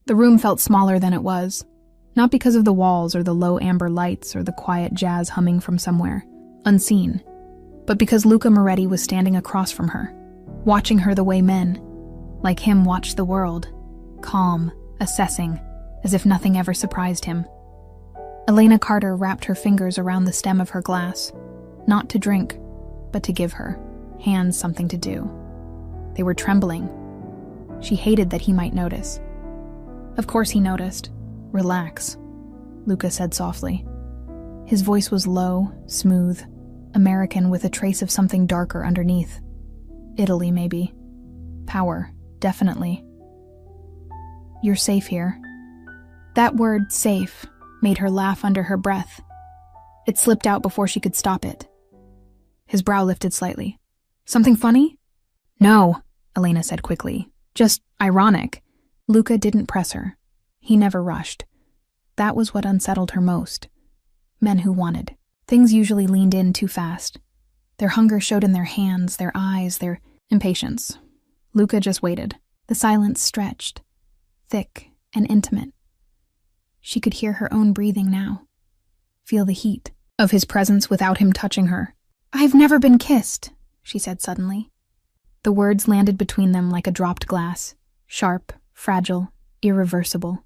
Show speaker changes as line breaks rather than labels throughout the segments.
The room felt smaller than it was, not because of the walls or the low amber lights or the quiet jazz humming from somewhere, unseen, but because Luca Moretti was standing across from her, watching her the way men, like him, watch the world, calm, assessing, as if nothing ever surprised him. Elena Carter wrapped her fingers around the stem of her glass, not to drink, but to give her hands something to do. They were trembling. She hated that he might notice. Of course he noticed. "Relax," Luca said softly. His voice was low, smooth, American with a trace of something darker underneath. Italy, maybe. Power, definitely. "You're safe here." That word, safe, made her laugh under her breath. It slipped out before she could stop it. His brow lifted slightly. "Something funny?" "No," Elena said quickly. "Just ironic." Luca didn't press her. He never rushed. That was what unsettled her most. Men who wanted. Things usually leaned in too fast. Their hunger showed in their hands, their eyes, their impatience. Luca just waited. The silence stretched, thick and intimate. She could hear her own breathing now, feel the heat of his presence without him touching her. "I've never been kissed," she said suddenly. The words landed between them like a dropped glass, sharp, fragile, irreversible.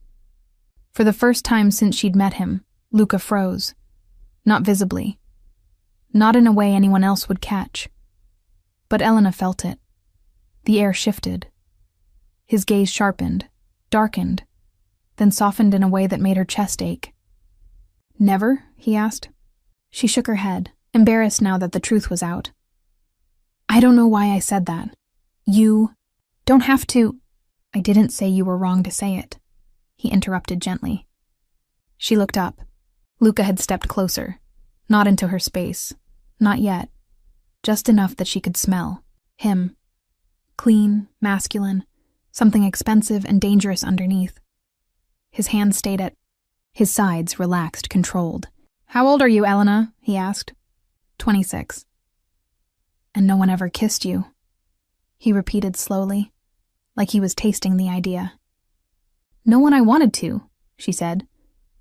For the first time since she'd met him, Luca froze. Not visibly. Not in a way anyone else would catch. But Elena felt it. The air shifted. His gaze sharpened, darkened, then softened in a way that made her chest ache. "Never?" he asked. She shook her head, embarrassed now that the truth was out. "I don't know why I said that. You don't have to—" "I didn't say you were wrong to say it," he interrupted gently. She looked up. Luca had stepped closer, not into her space, not yet, just enough that she could smell him. Clean, masculine, something expensive and dangerous underneath. His hands stayed at his sides, relaxed, controlled. "How old are you, Elena?" he asked. 26. "And no one ever kissed you," he repeated slowly, like he was tasting the idea. "No one I wanted to," she said,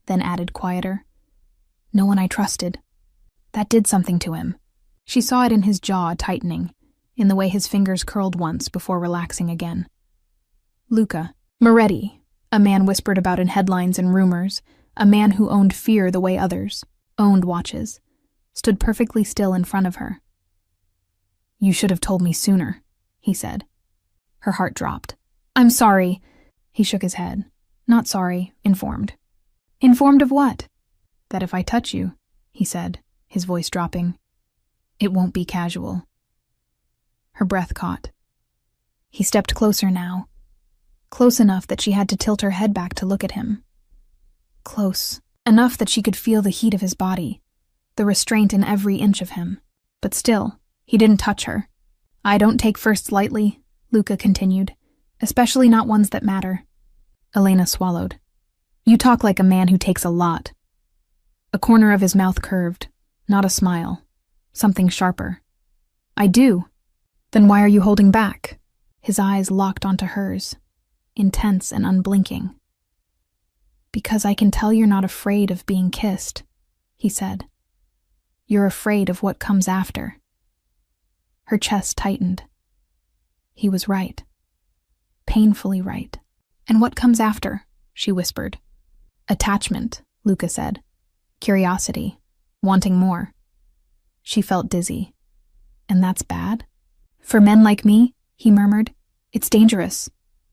then added quieter. "No one I trusted." That did something to him. She saw it in his jaw tightening, in the way his fingers curled once before relaxing again. Luca Moretti, a man whispered about in headlines and rumors, a man who owned fear the way others owned watches, stood perfectly still in front of her. "You should have told me sooner," he said. Her heart dropped. "I'm sorry." He shook his head. "Not sorry, informed." "Informed of what?" "That if I touch you," he said, his voice dropping, "it won't be casual." Her breath caught. He stepped closer now, close enough that she had to tilt her head back to look at him. Close enough that she could feel the heat of his body, the restraint in every inch of him. But still, he didn't touch her. "I don't take firsts lightly," Luca continued, "especially not ones that matter." Elena swallowed. "You talk like a man who takes a lot." A corner of his mouth curved, not a smile, something sharper. "I do." "Then why are you holding back?" His eyes locked onto hers, intense and unblinking. "Because I can tell you're not afraid of being kissed," he said. "You're afraid of what comes after." Her chest tightened. He was right. Painfully right. "And what comes after?" she whispered. "Attachment," Luca said. "Curiosity. Wanting more." She felt dizzy. "And that's bad?" "For men like me," he murmured, "it's dangerous."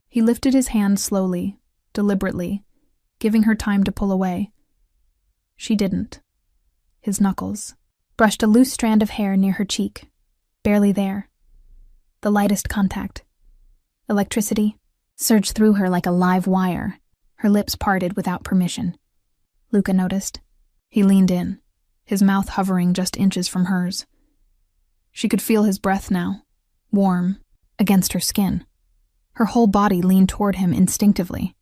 He lifted his hand slowly, deliberately, giving her time to pull away. She didn't. His knuckles brushed a loose strand of hair near her cheek, barely there. The lightest contact. Electricity surged through her like a live wire, her lips parted without permission. Luca noticed. He leaned in, his mouth hovering just inches from hers. She could feel his breath now, warm, against her skin. Her whole body leaned toward him instinctively.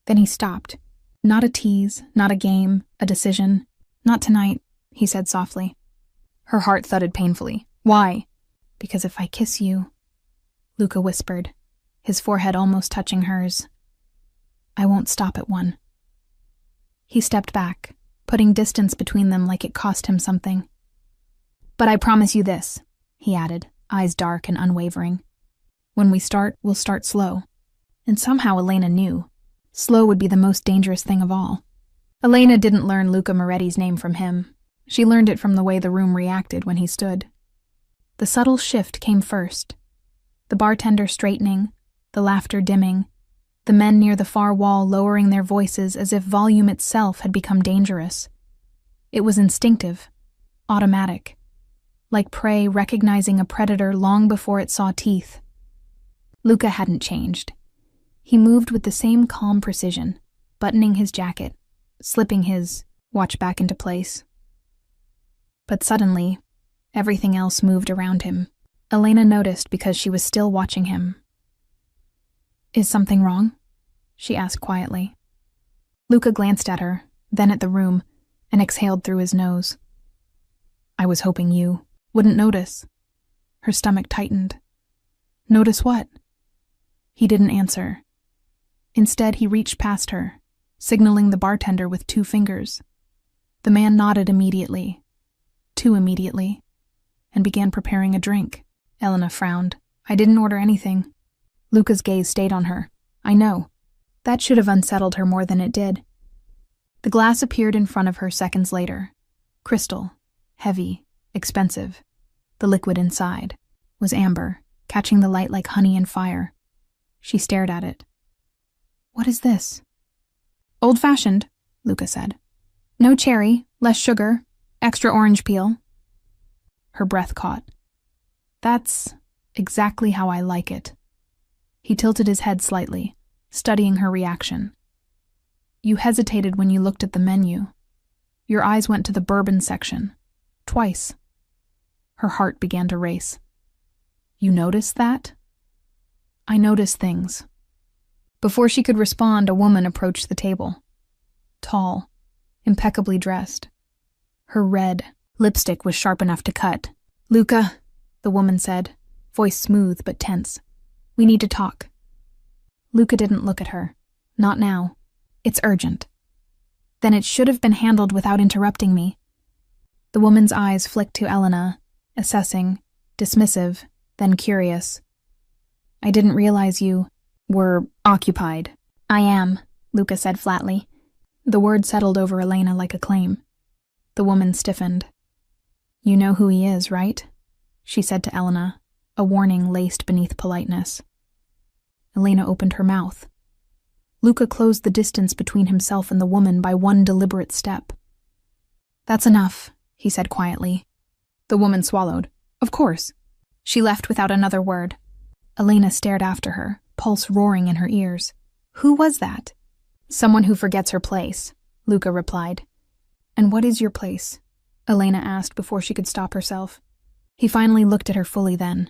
Then he stopped. Not a tease, not a game, a decision. "Not tonight," he said softly. Her heart thudded painfully. "Why?" "Because if I kiss you," Luca whispered, his forehead almost touching hers, I won't stop at one. He stepped back, putting distance between them like it cost him something. But I promise you this, he added, eyes dark and unwavering. When we start, we'll start slow. And somehow Elena knew. Slow would be the most dangerous thing of all. Elena didn't learn Luca Moretti's name from him. She learned it from the way the room reacted when he stood. The subtle shift came first. The bartender straightening, the laughter dimming, the men near the far wall lowering their voices as if volume itself had become dangerous. It was instinctive, automatic, like prey recognizing a predator long before it saw teeth. Luca hadn't changed. He moved with the same calm precision, buttoning his jacket, slipping his watch back into place. But suddenly, everything else moved around him. Elena noticed because she was still watching him. Is something wrong? She asked quietly. Luca glanced at her, then at the room, and exhaled through his nose. I was hoping you wouldn't notice. Her stomach tightened. Notice what? He didn't answer. Instead, he reached past her, signaling the bartender with 2 fingers. The man nodded immediately, too immediately, and began preparing a drink. Elena frowned. I didn't order anything. Luca's gaze stayed on her. I know. That should have unsettled her more than it did. The glass appeared in front of her seconds later. Crystal, heavy, expensive. The liquid inside was amber, catching the light like honey and fire. She stared at it. What is this? Old-fashioned, Luca said. No cherry, less sugar, extra orange peel. Her breath caught. That's exactly how I like it. He tilted his head slightly, studying her reaction. You hesitated when you looked at the menu. Your eyes went to the bourbon section. Twice. Her heart began to race. You noticed that? I notice things. Before she could respond, a woman approached the table. Tall, impeccably dressed. Her red lipstick was sharp enough to cut. Luca, the woman said, voice smooth but tense. We need to talk. Luca didn't look at her. Not now. It's urgent. Then it should have been handled without interrupting me. The woman's eyes flicked to Elena, assessing, dismissive, then curious. I didn't realize you were occupied. I am, Luca said flatly. The word settled over Elena like a claim. The woman stiffened. You know who he is, right? She said to Elena, a warning laced beneath politeness. Elena opened her mouth. Luca closed the distance between himself and the woman by one deliberate step. That's enough, he said quietly. The woman swallowed. Of course. She left without another word. Elena stared after her, pulse roaring in her ears. Who was that? Someone who forgets her place, Luca replied. And what is your place? Elena asked before she could stop herself. He finally looked at her fully then.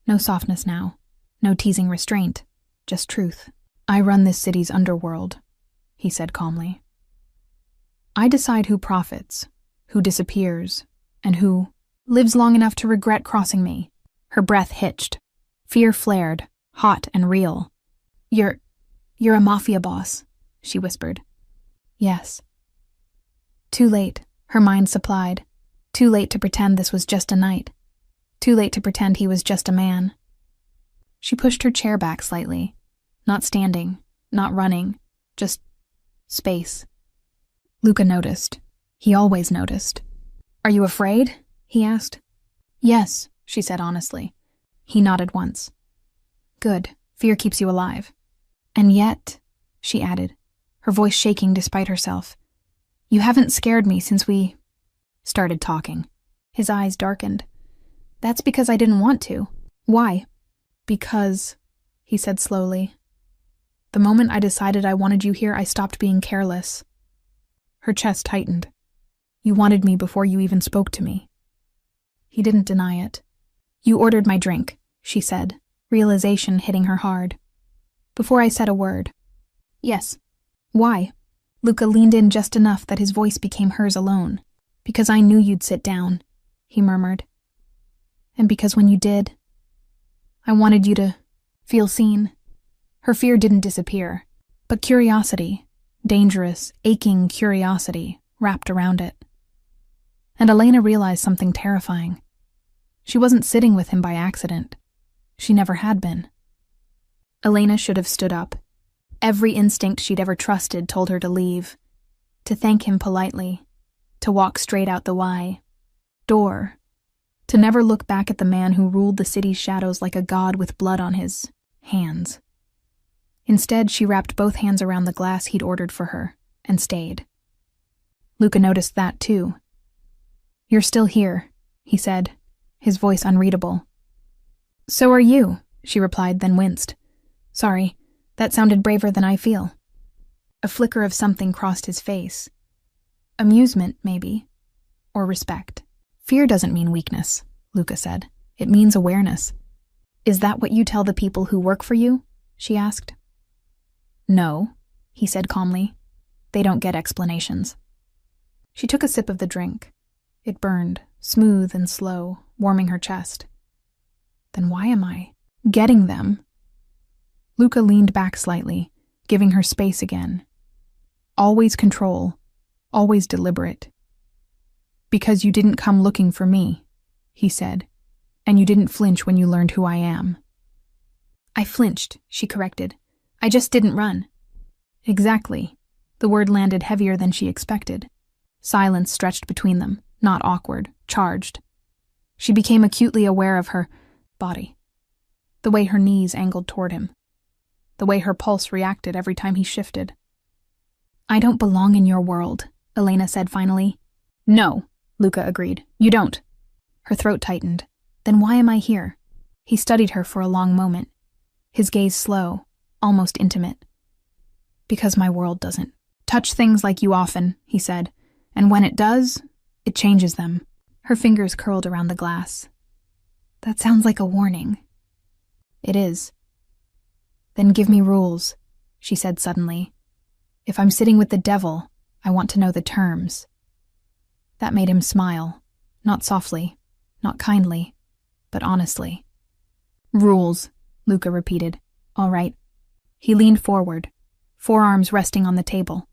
No softness now. No teasing restraint. Just truth. I run this city's underworld, he said calmly. I decide who profits, who disappears, and who lives long enough to regret crossing me. Her breath hitched. Fear flared, hot and real. You're a mafia boss, she whispered. Yes. Too late, her mind supplied. Too late to pretend this was just a night. Too late to pretend he was just a man. She pushed her chair back slightly. Not standing, not running, just space. Luca noticed. He always noticed. Are you afraid? He asked. Yes, she said honestly. He nodded once. Good. Fear keeps you alive. And yet, she added, her voice shaking despite herself, you haven't scared me since we started talking. His eyes darkened. That's because I didn't want to. Why? Because, he said slowly, the moment I decided I wanted you here, I stopped being careless. Her chest tightened. You wanted me before you even spoke to me. He didn't deny it. You ordered my drink, she said, realization hitting her hard. Before I said a word. Yes. Why? Luca leaned in just enough that his voice became hers alone. Because I knew you'd sit down, he murmured. And because when you did, I wanted you to feel seen. Her fear didn't disappear. But curiosity, dangerous, aching curiosity, wrapped around it. And Elena realized something terrifying. She wasn't sitting with him by accident. She never had been. Elena should have stood up. Every instinct she'd ever trusted told her to leave, to thank him politely, to walk straight out the door, to never look back at the man who ruled the city's shadows like a god with blood on his hands. Instead, she wrapped both hands around the glass he'd ordered for her and stayed. Luca noticed that too. "You're still here," he said, his voice unreadable. "So are you," she replied, then winced. "Sorry, that sounded braver than I feel." A flicker of something crossed his face. Amusement, maybe, or respect. "Fear doesn't mean weakness," Luca said. "It means awareness." "Is that what you tell the people who work for you?" she asked. "No," he said calmly. "They don't get explanations." She took a sip of the drink. It burned, smooth and slow, warming her chest. "Then why am I getting them?" Luca leaned back slightly, giving her space again. "Always control, always deliberate." "Because you didn't come looking for me," he said, "and you didn't flinch when you learned who I am." "I flinched," she corrected. "I just didn't run." "Exactly." The word landed heavier than she expected. Silence stretched between them, not awkward, charged. She became acutely aware of her body, the way her knees angled toward him, the way her pulse reacted every time he shifted. "I don't belong in your world," Elena said finally. "No," Luca agreed. "You don't." Her throat tightened. "Then why am I here?" He studied her for a long moment, his gaze slow, almost intimate. "Because my world doesn't touch things like you often," he said, "and when it does, it changes them." Her fingers curled around the glass. "That sounds like a warning." "It is." "Then give me rules," she said suddenly. "If I'm sitting with the devil, I want to know the terms." That made him smile, not softly, not kindly, but honestly. "Rules," Luca repeated. "All right." He leaned forward, forearms resting on the table.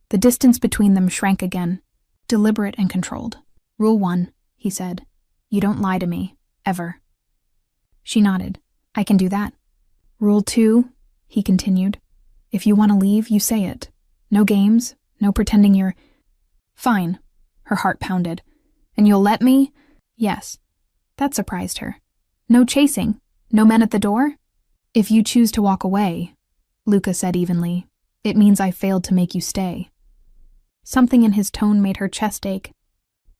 The distance between them shrank again, deliberate and controlled. "Rule 1, he said. "You don't lie to me, ever." She nodded. "I can do that." "Rule 2, he continued. "If you want to leave, you say it. No games, no pretending you're—" "Fine." Her heart pounded. "And you'll let me?" "Yes." That surprised her. "No chasing? No men at the door?" "If you choose to walk away," Luca said evenly, "it means I failed to make you stay." Something in his tone made her chest ache.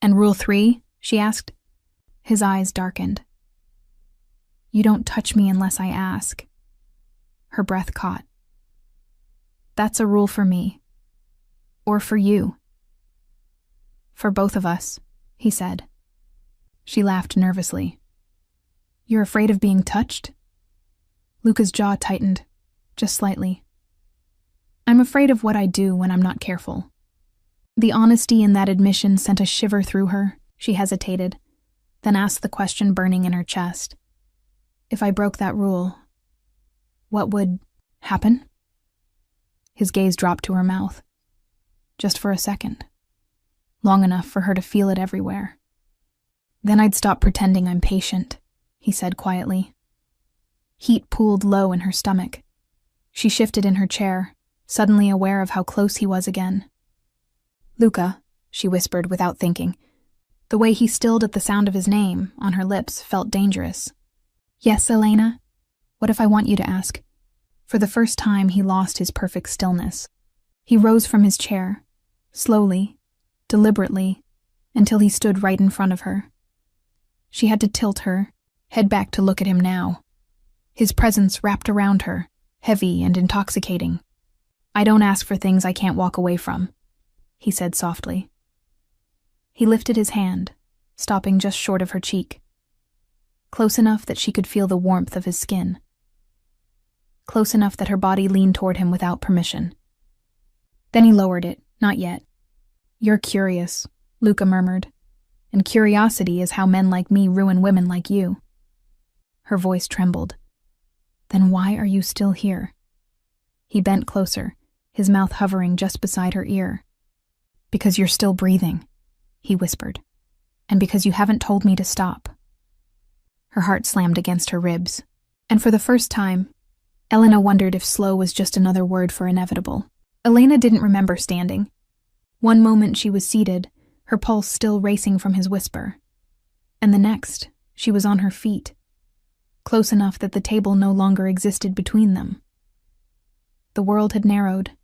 "And rule 3, she asked. His eyes darkened. "You don't touch me unless I ask." Her breath caught. "That's a rule for me. Or for you." "For both of us," he said. She laughed nervously. "You're afraid of being touched?" Luca's jaw tightened, just slightly. "I'm afraid of what I do when I'm not careful." The honesty in that admission sent a shiver through her. She hesitated, then asked the question burning in her chest. "If I broke that rule, what would happen?" His gaze dropped to her mouth. Just for a second. Long enough for her to feel it everywhere. "Then I'd stop pretending I'm patient," he said quietly. Heat pooled low in her stomach. She shifted in her chair, suddenly aware of how close he was again. "Luca," she whispered without thinking. The way he stilled at the sound of his name, on her lips, felt dangerous. "Yes, Elena? What if I want you to ask?" For the first time, he lost his perfect stillness. He rose from his chair, slowly, deliberately, until he stood right in front of her. She had to tilt her, head back to look at him now. His presence wrapped around her, heavy and intoxicating. "I don't ask for things I can't walk away from," he said softly. He lifted his hand, stopping just short of her cheek. Close enough that she could feel the warmth of his skin. Close enough that her body leaned toward him without permission. Then he lowered it, not yet. "You're curious," Luca murmured, "and curiosity is how men like me ruin women like you." Her voice trembled. "Then why are you still here?" He bent closer, his mouth hovering just beside her ear. "Because you're still breathing," he whispered. "And because you haven't told me to stop." Her heart slammed against her ribs, and for the first time, Elena wondered if slow was just another word for inevitable. Elena didn't remember standing. One moment she was seated, her pulse still racing from his whisper. And the next, she was on her feet, close enough that the table no longer existed between them. The world had narrowed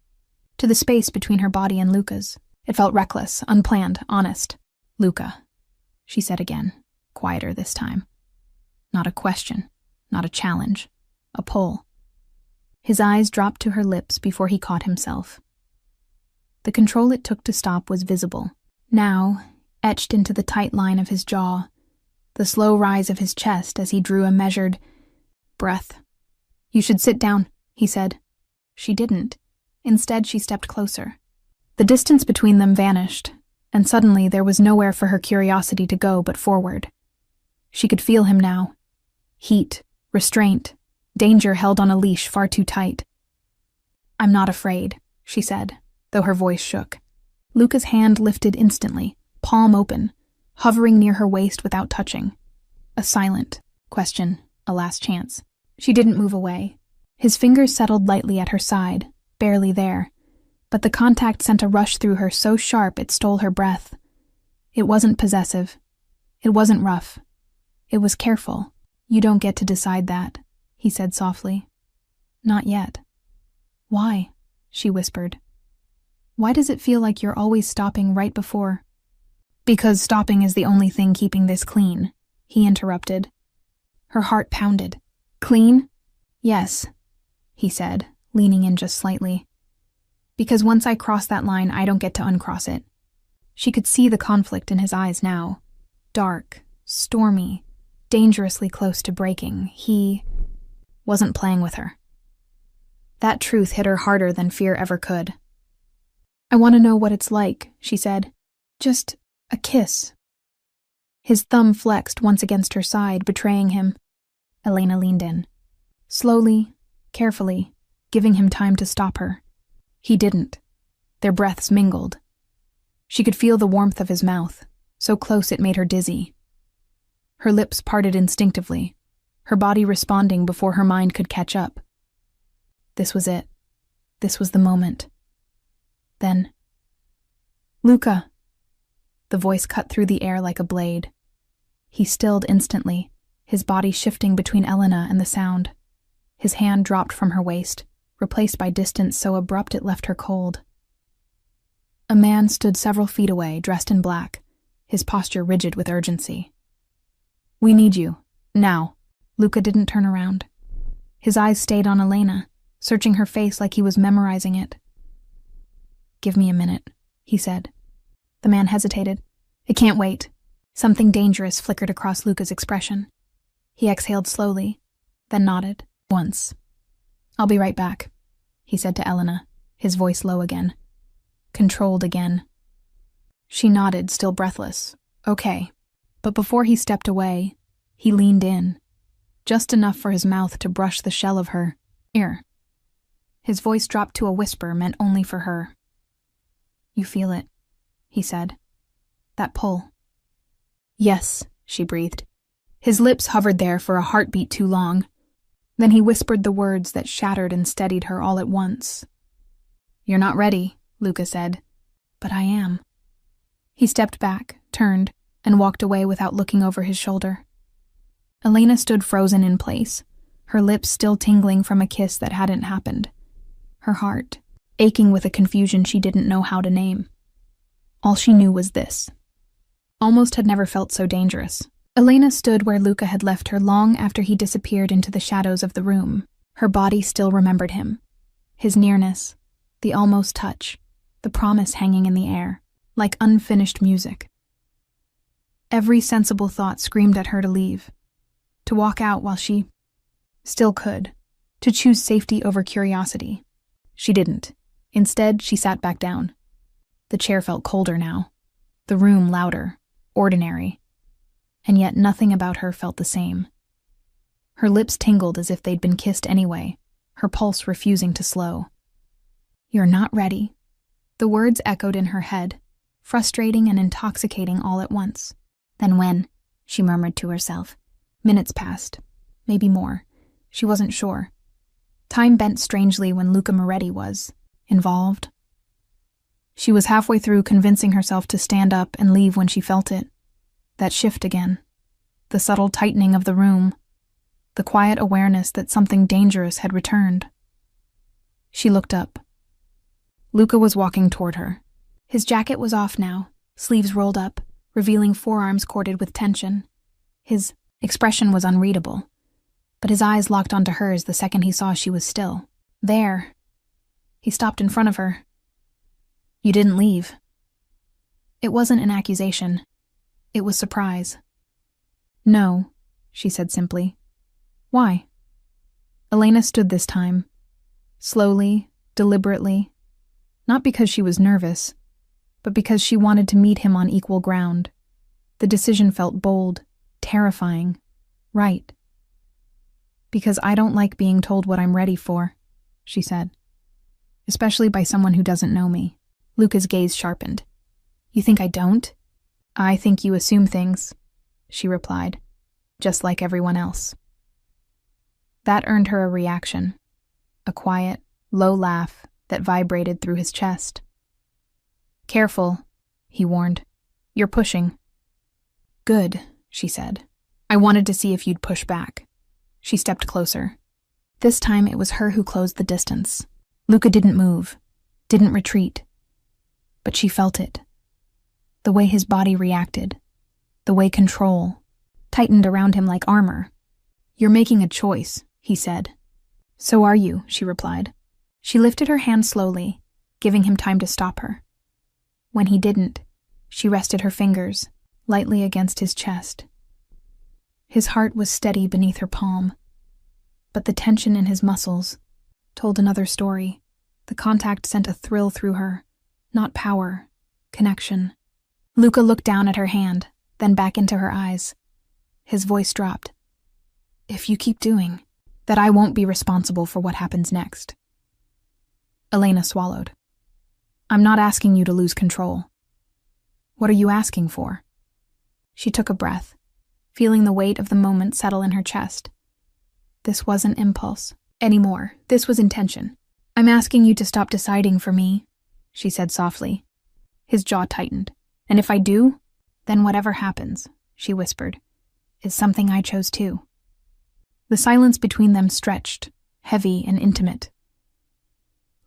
to the space between her body and Luca's. It felt reckless, unplanned, honest. "Luca," she said again, quieter this time. Not a question, not a challenge, a pull. His eyes dropped to her lips before he caught himself. The control it took to stop was visible. Now, etched into the tight line of his jaw, the slow rise of his chest as he drew a measured breath. "You should sit down," he said. She didn't. Instead, she stepped closer. The distance between them vanished, and suddenly there was nowhere for her curiosity to go but forward. She could feel him now. Heat, restraint, danger held on a leash far too tight. "I'm not afraid," she said, though her voice shook. Luca's hand lifted instantly, palm open, hovering near her waist without touching. A silent question, a last chance. She didn't move away. His fingers settled lightly at her side, barely there, but the contact sent a rush through her so sharp it stole her breath. It wasn't possessive. It wasn't rough. It was careful. "You don't get to decide that," he said softly. "Not yet." "Why?" she whispered. "Why does it feel like you're always stopping right before—" "Because stopping is the only thing keeping this clean," he interrupted. Her heart pounded. "Clean?" "Yes," he said, leaning in just slightly. "Because once I cross that line, I don't get to uncross it." She could see the conflict in his eyes now. Dark, stormy, dangerously close to breaking. He wasn't playing with her. That truth hit her harder than fear ever could. "I want to know what it's like," she said. "Just a kiss." His thumb flexed once against her side, betraying him. Elena leaned in. Slowly, carefully, giving him time to stop her. He didn't. Their breaths mingled. She could feel the warmth of his mouth, so close it made her dizzy. Her lips parted instinctively, her body responding before her mind could catch up. This was it. This was the moment. Then, "Luca!" The voice cut through the air like a blade. He stilled instantly, his body shifting between Elena and the sound. His hand dropped from her waist, replaced by distance so abrupt it left her cold. A man stood several feet away, dressed in black, his posture rigid with urgency. "We need you. Now." Luca didn't turn around. His eyes stayed on Elena, searching her face like he was memorizing it. "Give me a minute," he said. The man hesitated. "It can't wait." Something dangerous flickered across Luca's expression. He exhaled slowly, then nodded. "Once. I'll be right back," he said to Elena, his voice low again. Controlled again. She nodded, still breathless. "Okay." But before he stepped away, he leaned in, just enough for his mouth to brush the shell of her ear. His voice dropped to a whisper meant only for her. "You feel it," he said. "That pull." "Yes," she breathed. His lips hovered there for a heartbeat too long. Then he whispered the words that shattered and steadied her all at once. "You're not ready," Luca said. "But I am." He stepped back, turned, and walked away without looking over his shoulder. Elena stood frozen in place, her lips still tingling from a kiss that hadn't happened. Her heart aching with a confusion she didn't know how to name. All she knew was this. Almost had never felt so dangerous. Elena stood where Luca had left her long after he disappeared into the shadows of the room. Her body still remembered him. His nearness, the almost touch, the promise hanging in the air, like unfinished music. Every sensible thought screamed at her to leave, to walk out while she still could, to choose safety over curiosity. She didn't. Instead, she sat back down. The chair felt colder now, the room louder, ordinary, and yet nothing about her felt the same. Her lips tingled as if they'd been kissed anyway, her pulse refusing to slow. You're not ready. The words echoed in her head, frustrating and intoxicating all at once.
Then when? She murmured to herself.
Minutes passed. Maybe more. She wasn't sure. Time bent strangely when Luca Moretti was involved. She was halfway through convincing herself to stand up and leave when she felt it. That shift again. The subtle tightening of the room. The quiet awareness that something dangerous had returned. She looked up. Luca was walking toward her. His jacket was off now, sleeves rolled up, revealing forearms corded with tension. His expression was unreadable, but his eyes locked onto hers the second he saw she was still. There. He stopped in front of her. You didn't leave. It wasn't an accusation. It was surprise. No, she said simply. Why? Elena stood this time. Slowly, deliberately. Not because she was nervous, but because she wanted to meet him on equal ground. The decision felt bold, terrifying, right. Because I don't like being told what I'm ready for, she said. Especially by someone who doesn't know me. Luca's gaze sharpened. You think I don't? I think you assume things, she replied, just like everyone else. That earned her a reaction, a quiet, low laugh that vibrated through his chest. Careful, he warned. You're pushing. Good, she said. I wanted to see if you'd push back. She stepped closer. This time it was her who closed the distance. Luca didn't move, didn't retreat. But she felt it. The way his body reacted, the way control tightened around him like armor. You're making a choice, he said. So are you, she replied. She lifted her hand slowly, giving him time to stop her. When he didn't, she rested her fingers lightly against his chest. His heart was steady beneath her palm, but the tension in his muscles told another story. The contact sent a thrill through her, not power, connection. Luca looked down at her hand, then back into her eyes. His voice dropped. If you keep doing that, I won't be responsible for what happens next. Elena swallowed. I'm not asking you to lose control. What are you asking for? She took a breath, feeling the weight of the moment settle in her chest. This wasn't impulse anymore. This was intention. I'm asking you to stop deciding for me, she said softly. His jaw tightened. And if I do, then whatever happens, she whispered, is something I chose too. The silence between them stretched, heavy and intimate.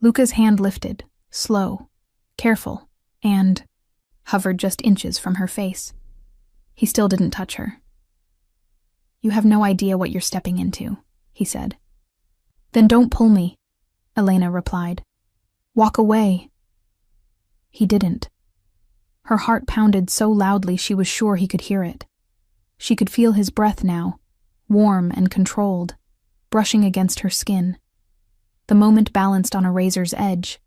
Luca's hand lifted, slow, careful, and hovered just inches from her face. He still didn't touch her. You have no idea what you're stepping into, he said. Then don't pull me, Elena replied. Walk away. He didn't. Her heart pounded so loudly she was sure he could hear it. She could feel his breath now, warm and controlled, brushing against her skin. The moment balanced on a razor's edge.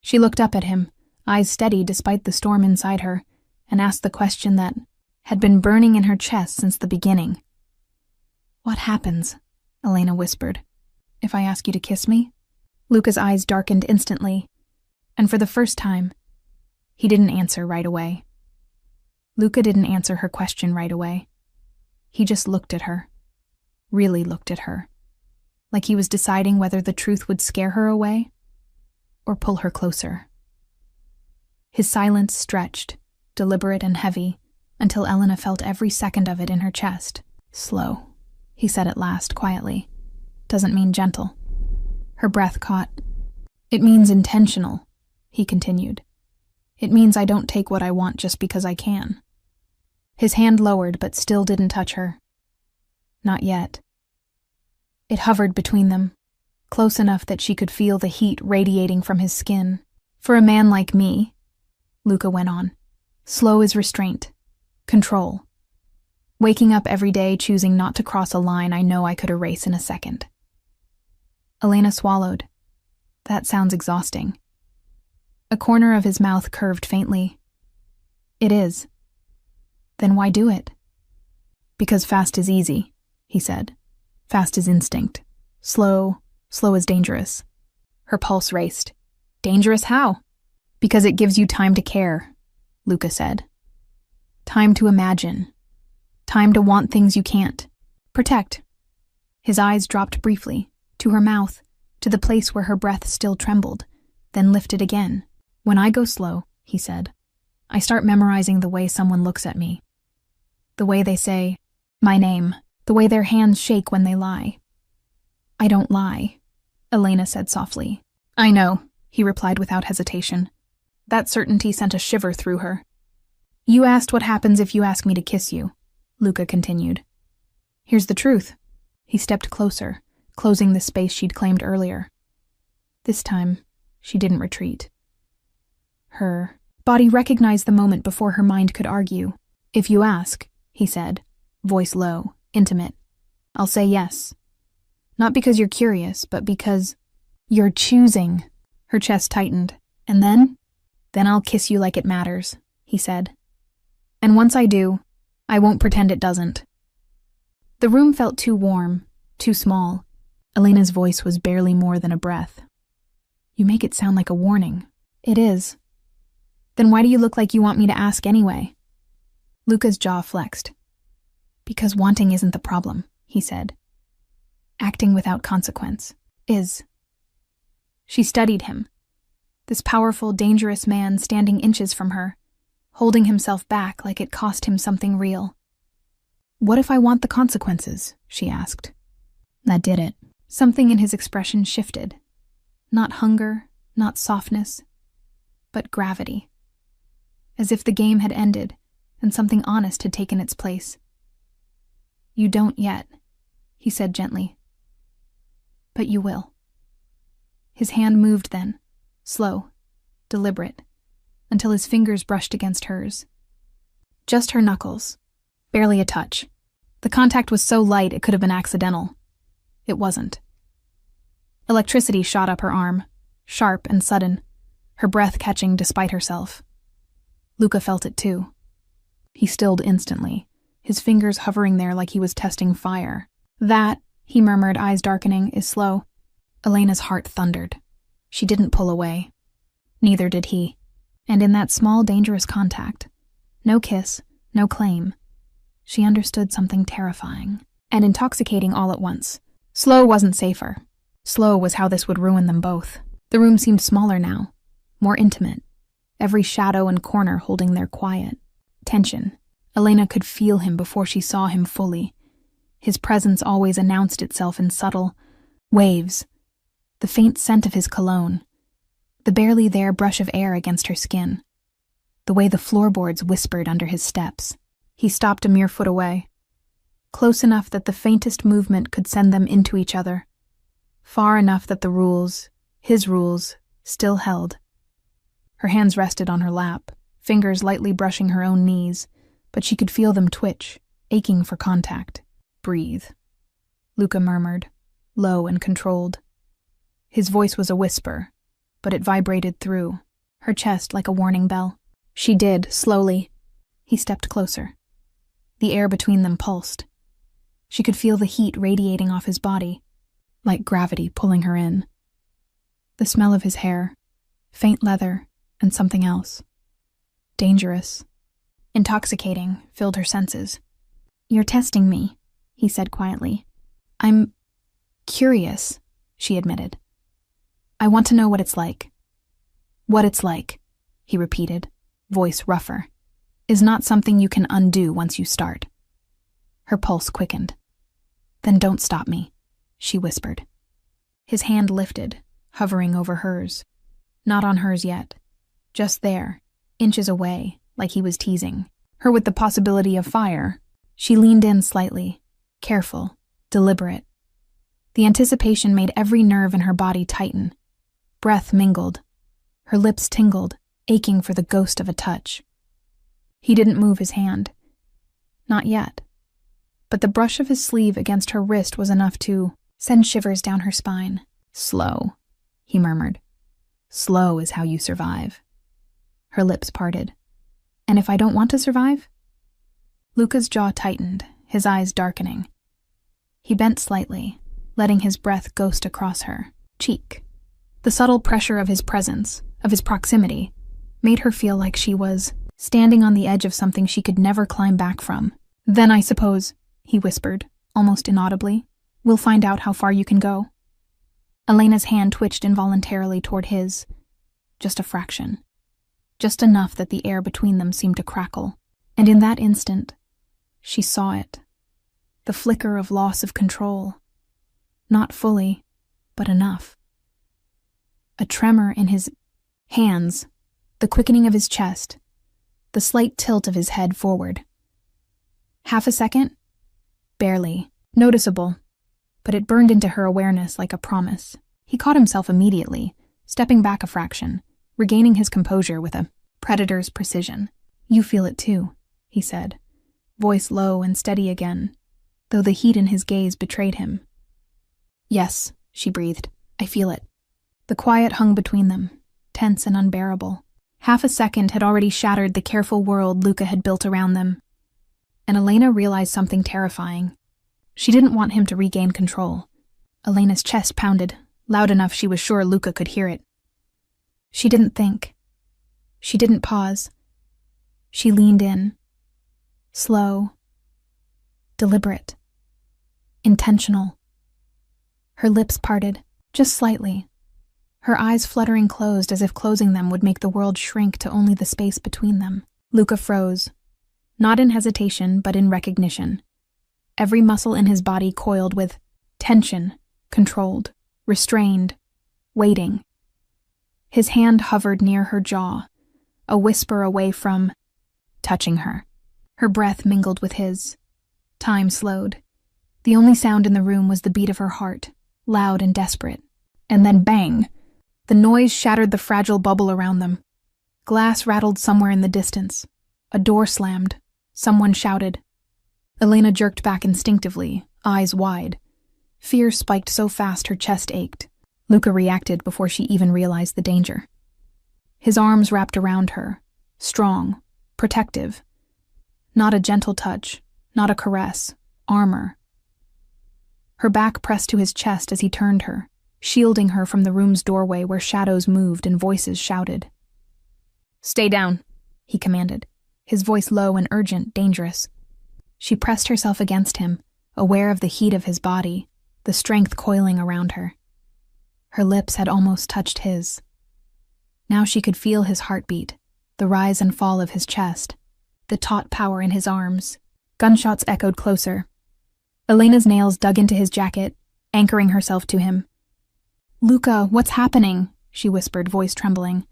She looked up at him, eyes steady despite the storm inside her, and asked the question that had been burning in her chest since the beginning. What happens? Elena whispered. If I ask you to kiss me? Luca's eyes darkened instantly, and for the first time, he didn't answer right away. Luca didn't answer her question right away. He just looked at her, really looked at her, like he was deciding whether the truth would scare her away or pull her closer. His silence stretched, deliberate and heavy, until Elena felt every second of it in her chest. Slow, he said at last, quietly. Doesn't mean gentle. Her breath caught. It means intentional, he continued. It means I don't take what I want just because I can. His hand lowered but still didn't touch her. Not yet. It hovered between them, close enough that she could feel the heat radiating from his skin. For a man like me, Luca went on, slow is restraint, control. Waking up every day choosing not to cross a line I know I could erase in a second. Elena swallowed. That sounds exhausting. A corner of his mouth curved faintly. It is. Then why do it? Because fast is easy, he said. Fast is instinct. Slow is dangerous. Her pulse raced. Dangerous how? Because it gives you time to care, Luca said. Time to imagine. Time to want things you can't. Protect. His eyes dropped briefly, to her mouth, to the place where her breath still trembled, then lifted again. When I go slow, he said, I start memorizing the way someone looks at me. The way they say, my name, the way their hands shake when they lie. I don't lie, Elena said softly. I know, he replied without hesitation. That certainty sent a shiver through her. You asked what happens if you ask me to kiss you, Luca continued. Here's the truth. He stepped closer, closing the space she'd claimed earlier. This time, she didn't retreat. Her body recognized the moment before her mind could argue. If you ask, he said, voice low, intimate, I'll say yes. Not because you're curious, but because you're choosing. Her chest tightened. And then I'll kiss you like it matters, he said. And once I do, I won't pretend it doesn't. The room felt too warm, too small. Elena's voice was barely more than a breath. You make it sound like a warning. It is. Then why do you look like you want me to ask anyway? Luca's jaw flexed. Because wanting isn't the problem, he said. Acting without consequence is. She studied him. This powerful, dangerous man standing inches from her, holding himself back like it cost him something real. What if I want the consequences? She asked. That did it. Something in his expression shifted. Not hunger, not softness, but gravity. As if the game had ended and something honest had taken its place. You don't yet, he said gently. But you will. His hand moved then, slow, deliberate, until his fingers brushed against hers. Just her knuckles, barely a touch. The contact was so light it could have been accidental. It wasn't. Electricity shot up her arm, sharp and sudden, her breath catching despite herself. Luca felt it too. He stilled instantly, his fingers hovering there like he was testing fire. That, he murmured, eyes darkening, is slow. Elena's heart thundered. She didn't pull away. Neither did he. And in that small, dangerous contact, no kiss, no claim, she understood something terrifying and intoxicating all at once. Slow wasn't safer. Slow was how this would ruin them both. The room seemed smaller now, more intimate, every shadow and corner holding their quiet. Tension. Elena could feel him before she saw him fully. His presence always announced itself in subtle waves. The faint scent of his cologne. The barely there brush of air against her skin. The way the floorboards whispered under his steps. He stopped a mere foot away. Close enough that the faintest movement could send them into each other. Far enough that the rules, his rules, still held. Her hands rested on her lap, fingers lightly brushing her own knees, but she could feel them twitch, aching for contact. Breathe, Luca murmured, low and controlled. His voice was a whisper, but it vibrated through, her chest like a warning bell. She did, slowly. He stepped closer. The air between them pulsed. She could feel the heat radiating off his body, like gravity pulling her in. The smell of his hair, faint leather, and something else. Dangerous, intoxicating, filled her senses. You're testing me, he said quietly. I'm curious, she admitted. I want to know what it's like. What it's like, he repeated, voice rougher, is not something you can undo once you start. Her pulse quickened. Then don't stop me, she whispered. His hand lifted, hovering over hers. Not on hers yet. Just there, inches away, like he was teasing. Her with the possibility of fire. She leaned in slightly, careful, deliberate. The anticipation made every nerve in her body tighten. Breath mingled. Her lips tingled, aching for the ghost of a touch. He didn't move his hand. Not yet. But the brush of his sleeve against her wrist was enough to send shivers down her spine. Slow, he murmured. Slow is how you survive. Her lips parted. And if I don't want to survive? Luca's jaw tightened, his eyes darkening. He bent slightly, letting his breath ghost across her, cheek, The subtle pressure of his presence, of his proximity, made her feel like she was standing on the edge of something she could never climb back from. "Then I suppose," he whispered, almost inaudibly, "we'll find out how far you can go." Elena's hand twitched involuntarily toward his. Just a fraction. Just enough that the air between them seemed to crackle. And in that instant, she saw it. The flicker of loss of control. Not fully, but enough. A tremor in his hands, the quickening of his chest, the slight tilt of his head forward. Half a second? Barely. Noticeable. But it burned into her awareness like a promise. He caught himself immediately, stepping back a fraction, regaining his composure with a predator's precision. "You feel it too," he said, voice low and steady again, though the heat in his gaze betrayed him. "Yes," she breathed, "I feel it." The quiet hung between them, tense and unbearable. Half a second had already shattered the careful world Luca had built around them. And Elena realized something terrifying. She didn't want him to regain control. Elena's chest pounded, loud enough she was sure Luca could hear it. She didn't think. She didn't pause. She leaned in. Slow. Deliberate. Intentional. Her lips parted, just slightly. Her eyes fluttering closed as if closing them would make the world shrink to only the space between them. Luca froze. Not in hesitation, but in recognition. Every muscle in his body coiled with tension, controlled, restrained, waiting. His hand hovered near her jaw, a whisper away from touching her. Her breath mingled with his. Time slowed. The only sound in the room was the beat of her heart, loud and desperate. And then bang! The noise shattered the fragile bubble around them. Glass rattled somewhere in the distance. A door slammed. Someone shouted. Elena jerked back instinctively, eyes wide. Fear spiked so fast her chest ached. Luca reacted before she even realized the danger. His arms wrapped around her, strong, protective. Not a gentle touch, not a caress, armor. Her back pressed to his chest as he turned her, shielding her from the room's doorway where shadows moved and voices shouted. "Stay down," he commanded, his voice low and urgent, dangerous. She pressed herself against him, aware of the heat of his body, the strength coiling around her. Her lips had almost touched his. Now she could feel his heartbeat, the rise and fall of his chest, the taut power in his arms. Gunshots echoed closer. Elena's nails dug into his jacket, anchoring herself to him. "Luca, what's happening?" she whispered, voice trembling.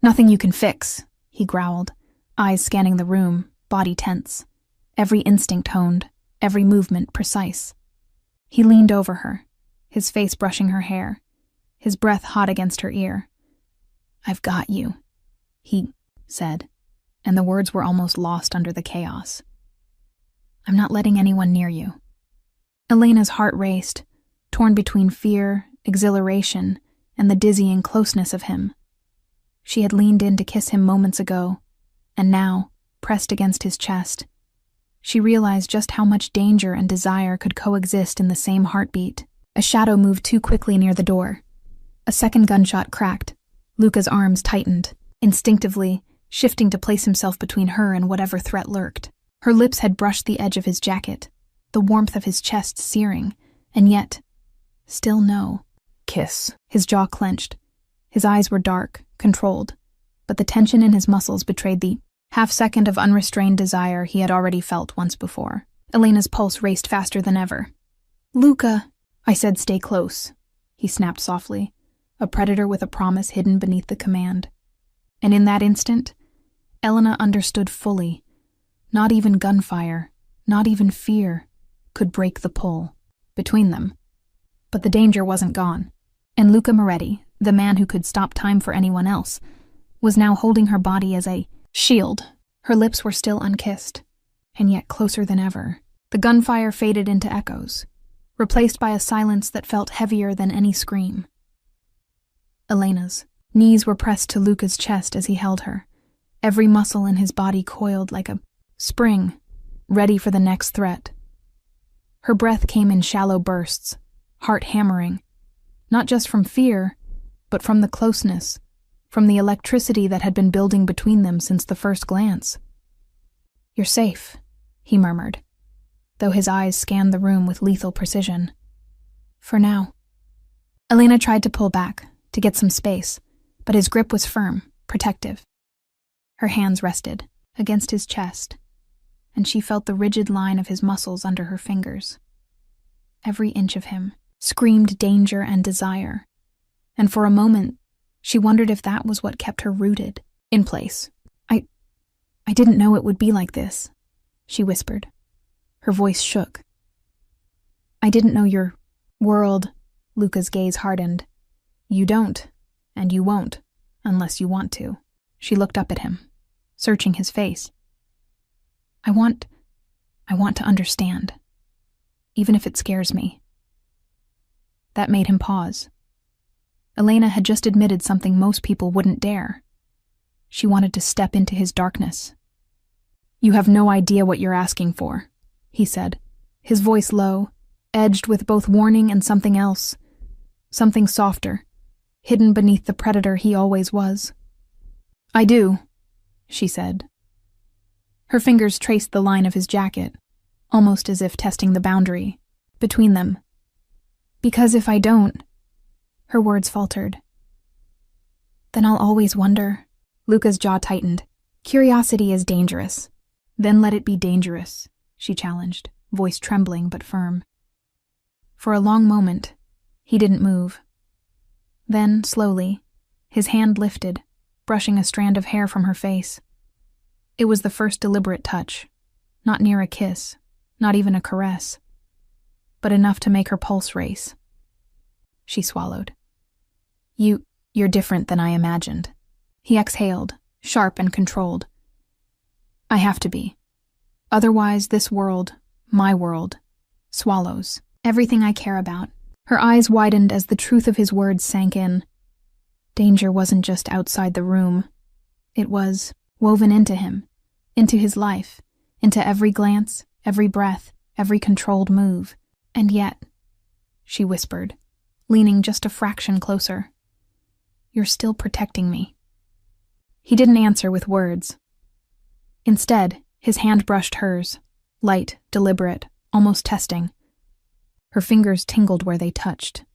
"Nothing you can fix," he growled, eyes scanning the room, body tense. Every instinct honed, every movement precise. He leaned over her, his face brushing her hair, his breath hot against her ear. "I've got you," he said, and the words were almost lost under the chaos. "I'm not letting anyone near you." Elena's heart raced, torn between fear, exhilaration, and the dizzying closeness of him. She had leaned in to kiss him moments ago, and now, pressed against his chest, she realized just how much danger and desire could coexist in the same heartbeat. A shadow moved too quickly near the door. A second gunshot cracked. Luca's arms tightened, instinctively, shifting to place himself between her and whatever threat lurked. Her lips had brushed the edge of his jacket, the warmth of his chest searing, and yet, still no. "Kiss." His jaw clenched. His eyes were dark, controlled, but the tension in his muscles betrayed the half-second of unrestrained desire he had already felt once before. Elena's pulse raced faster than ever. "Luca," I said, "stay close," he snapped softly, a predator with a promise hidden beneath the command. And in that instant, Elena understood fully. Not even gunfire, not even fear, could break the pull between them. But the danger wasn't gone, and Luca Moretti, the man who could stop time for anyone else, was now holding her body as a shield. Her lips were still unkissed, and yet closer than ever. The gunfire faded into echoes, replaced by a silence that felt heavier than any scream. Elena's knees were pressed to Luca's chest as he held her, every muscle in his body coiled like a spring, ready for the next threat. Her breath came in shallow bursts, heart hammering, not just from fear, but from the closeness, from the electricity that had been building between them since the first glance. "You're safe," he murmured, though his eyes scanned the room with lethal precision. "For now." Elena tried to pull back, to get some space, but his grip was firm, protective. Her hands rested against his chest, and she felt the rigid line of his muscles under her fingers. Every inch of him screamed danger and desire, and for a moment she wondered if that was what kept her rooted, in place. I didn't know it would be like this," she whispered. Her voice shook. "I didn't know your world." Luca's gaze hardened. "You don't, and you won't, unless you want to." She looked up at him, searching his face. I want to understand, even if it scares me." That made him pause. Elena had just admitted something most people wouldn't dare. She wanted to step into his darkness. "You have no idea what you're asking for," he said, his voice low, edged with both warning and something else, something softer, hidden beneath the predator he always was. "I do," she said. Her fingers traced the line of his jacket, almost as if testing the boundary between them. "Because if I don't," her words faltered, "then I'll always wonder." Luca's jaw tightened. "Curiosity is dangerous." "Then let it be dangerous," she challenged, voice trembling but firm. For a long moment, he didn't move. Then, slowly, his hand lifted, brushing a strand of hair from her face. It was the first deliberate touch, not near a kiss, not even a caress, but enough to make her pulse race. She swallowed. You're different than I imagined." He exhaled, sharp and controlled. "I have to be. Otherwise this world, my world, swallows everything I care about." Her eyes widened as the truth of his words sank in. Danger wasn't just outside the room. It was woven into him, into his life, into every glance, every breath, every controlled move. "And yet," she whispered, leaning just a fraction closer, "you're still protecting me." He didn't answer with words. Instead, his hand brushed hers, light, deliberate, almost testing. Her fingers tingled where they touched,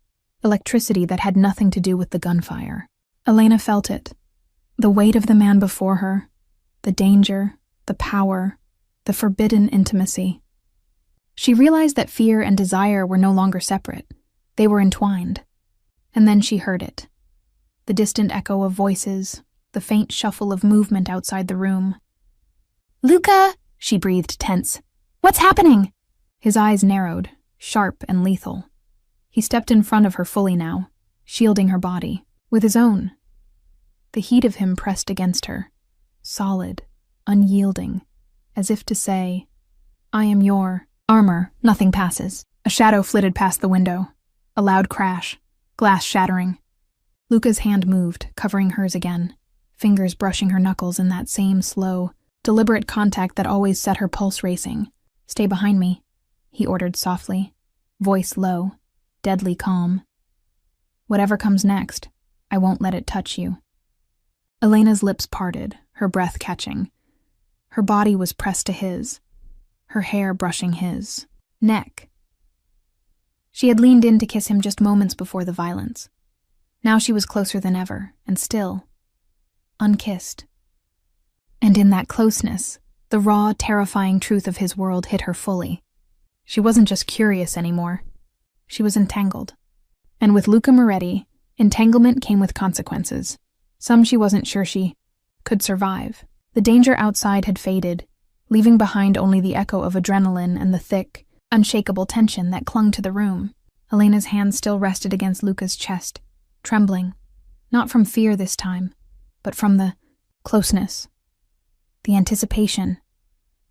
electricity that had nothing to do with the gunfire. Elena felt it, the weight of the man before her, the danger, the power, the forbidden intimacy. She realized that fear and desire were no longer separate. They were entwined. And then she heard it. The distant echo of voices, the faint shuffle of movement outside the room. "Luca!" she breathed, tense. "What's happening?" His eyes narrowed, sharp and lethal. He stepped in front of her fully now, shielding her body, with his own. The heat of him pressed against her, solid, unyielding, as if to say, "I am your armor, nothing passes." A shadow flitted past the window. A loud crash, glass shattering. Luca's hand moved, covering hers again, fingers brushing her knuckles in that same slow, deliberate contact that always set her pulse racing. "Stay behind me," he ordered softly, voice low, deadly calm. "Whatever comes next, I won't let it touch you." Elena's lips parted, her breath catching. Her body was pressed to his, her hair brushing his neck. She had leaned in to kiss him just moments before the violence. Now she was closer than ever, and still, unkissed. And in that closeness, the raw, terrifying truth of his world hit her fully. She wasn't just curious anymore. She was entangled. And with Luca Moretti, entanglement came with consequences. Some she wasn't sure she could survive. The danger outside had faded, leaving behind only the echo of adrenaline and the thick, unshakable tension that clung to the room. Elena's hand still rested against Luca's chest, trembling, not from fear this time, but from the closeness, the anticipation,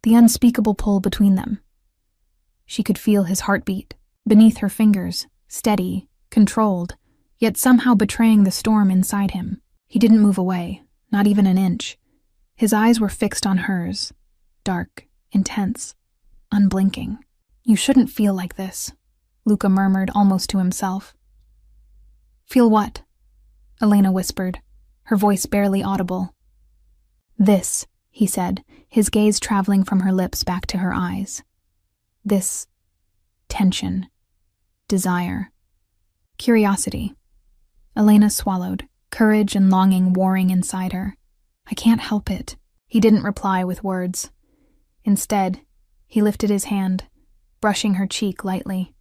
the unspeakable pull between them. She could feel his heartbeat, beneath her fingers, steady, controlled, yet somehow betraying the storm inside him. He didn't move away, not even an inch. His eyes were fixed on hers, dark, intense, unblinking. "You shouldn't feel like this," Luca murmured almost to himself. "Feel what?" Elena whispered, her voice barely audible. This, he said, his gaze traveling from her lips back to her eyes. This tension, desire, curiosity. Elena swallowed, courage and longing warring inside her. I can't help it. He didn't reply with words. Instead, he lifted his hand, brushing her cheek lightly.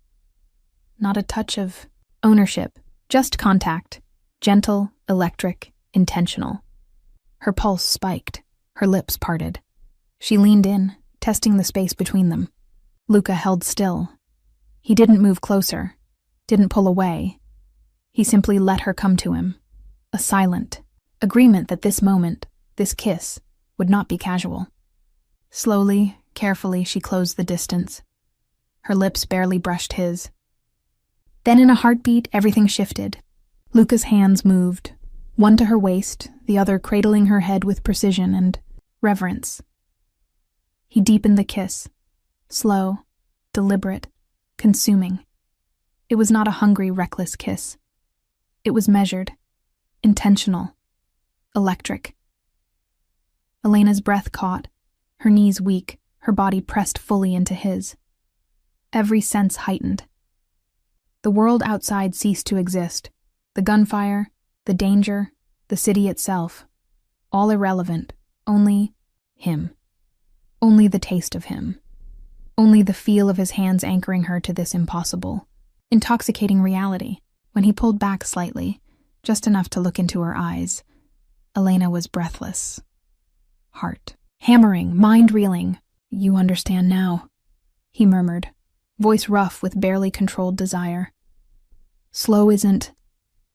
Not a touch of ownership, just contact. Gentle, electric, intentional. Her pulse spiked, her lips parted. She leaned in, testing the space between them. Luca held still. He didn't move closer, didn't pull away. He simply let her come to him. A silent agreement that this moment, this kiss, would not be casual. Slowly, carefully, she closed the distance. Her lips barely brushed his. Then in a heartbeat, everything shifted. Luca's hands moved, one to her waist, the other cradling her head with precision and reverence. He deepened the kiss, slow, deliberate, consuming. It was not a hungry, reckless kiss. It was measured, intentional, electric. Elena's breath caught, her knees weak, her body pressed fully into his. Every sense heightened. The world outside ceased to exist. The gunfire, the danger, the city itself, all irrelevant, only him. Only the taste of him. Only the feel of his hands anchoring her to this impossible, intoxicating reality. When he pulled back slightly, just enough to look into her eyes, Elena was breathless. Heart hammering, mind reeling. You understand now, he murmured, voice rough with barely controlled desire. Slow isn't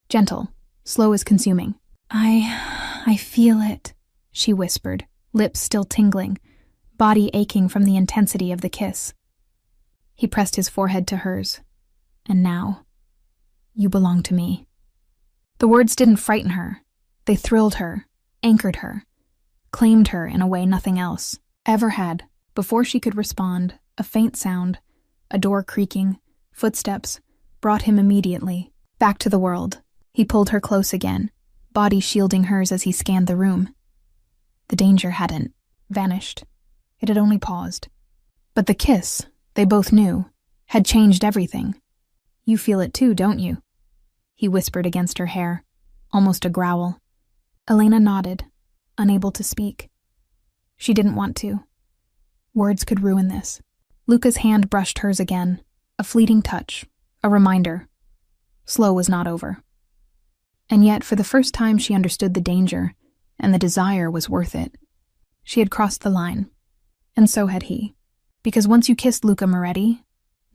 gentle, slow is consuming. I feel it, she whispered, lips still tingling, body aching from the intensity of the kiss. He pressed his forehead to hers. And now, you belong to me. The words didn't frighten her. They thrilled her, anchored her, claimed her in a way nothing else ever had. Before she could respond, a faint sound, a door creaking, footsteps, brought him immediately back to the world. He pulled her close again, body shielding hers as he scanned the room. The danger hadn't vanished. It had only paused. But the kiss, they both knew, had changed everything. You feel it too, don't you? He whispered against her hair, almost a growl. Elena nodded, unable to speak. She didn't want to. Words could ruin this. Luca's hand brushed hers again, a fleeting touch, a reminder. Slow was not over. And yet, for the first time, she understood the danger, and the desire was worth it. She had crossed the line. And so had he. Because once you kissed Luca Moretti,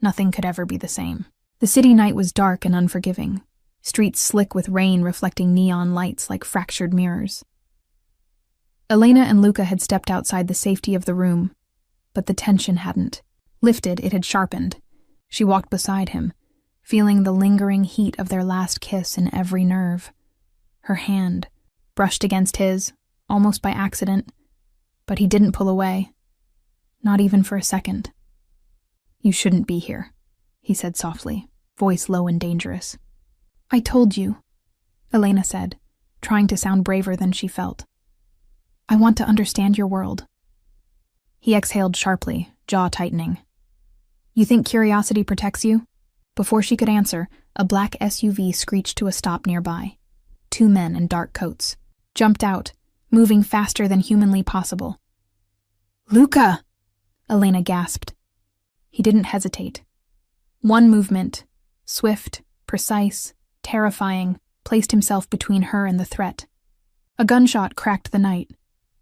nothing could ever be the same. The city night was dark and unforgiving, streets slick with rain reflecting neon lights like fractured mirrors. Elena and Luca had stepped outside the safety of the room, but the tension hadn't. Lifted, it had sharpened. She walked beside him, feeling the lingering heat of their last kiss in every nerve. Her hand brushed against his, almost by accident, but he didn't pull away. Not even for a second. You shouldn't be here, he said softly, voice low and dangerous. I told you, Elena said, trying to sound braver than she felt. I want to understand your world. He exhaled sharply, jaw tightening. You think curiosity protects you? Before she could answer, a black SUV screeched to a stop nearby. 2 men in dark coats jumped out, moving faster than humanly possible. Luca! Elena gasped. He didn't hesitate. One movement, swift, precise, terrifying, placed himself between her and the threat. A gunshot cracked the night.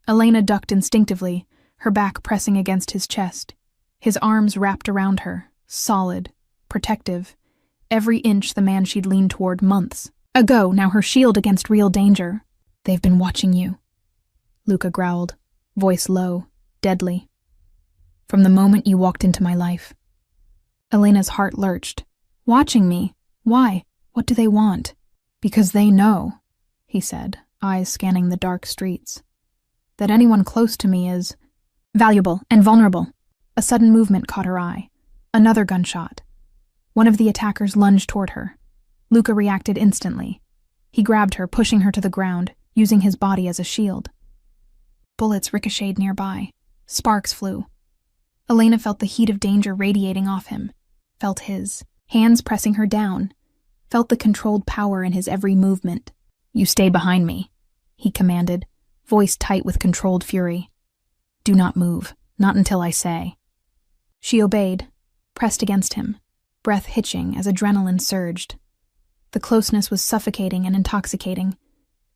Elena ducked instinctively, her back pressing against his chest. His arms wrapped around her, solid, protective, every inch the man she'd leaned toward months ago, now her shield against real danger. They've been watching you, Luca growled, voice low, deadly. From the moment you walked into my life. Elena's heart lurched. Watching me? Why? What do they want? Because they know, he said, eyes scanning the dark streets, that anyone close to me is valuable and vulnerable. A sudden movement caught her eye. Another gunshot. One of the attackers lunged toward her. Luca reacted instantly. He grabbed her, pushing her to the ground, using his body as a shield. Bullets ricocheted nearby. Sparks flew. Elena felt the heat of danger radiating off him, felt his hands pressing her down, felt the controlled power in his every movement. "You stay behind me," he commanded, voice tight with controlled fury. "Do not move, not until I say." She obeyed, pressed against him, breath hitching as adrenaline surged. The closeness was suffocating and intoxicating.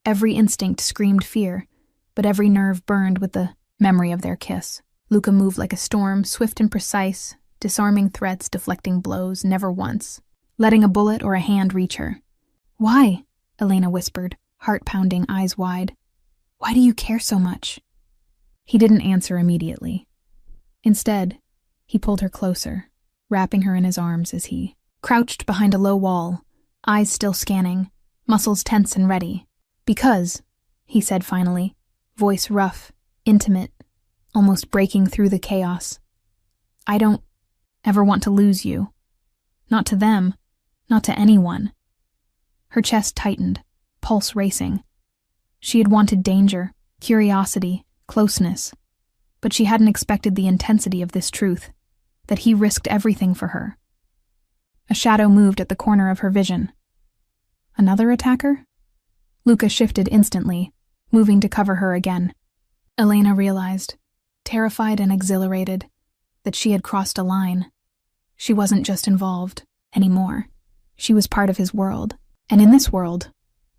Every instinct screamed fear, but every nerve burned with the memory of their kiss. Luca moved like a storm, swift and precise, disarming threats, deflecting blows, never once letting a bullet or a hand reach her. "Why?" Elena whispered, heart pounding, eyes wide. "Why do you care so much?" He didn't answer immediately. Instead, he pulled her closer, wrapping her in his arms as he crouched behind a low wall, eyes still scanning, muscles tense and ready. "Because," he said finally, voice rough, intimate, almost breaking through the chaos, "I don't ever want to lose you. Not to them, not to anyone." Her chest tightened, pulse racing. She had wanted danger, curiosity, closeness, but she hadn't expected the intensity of this truth, that he risked everything for her. A shadow moved at the corner of her vision. Another attacker? Luca shifted instantly, moving to cover her again. Elena realized, terrified and exhilarated, that she had crossed a line. She wasn't just involved anymore. She was part of his world, and in this world,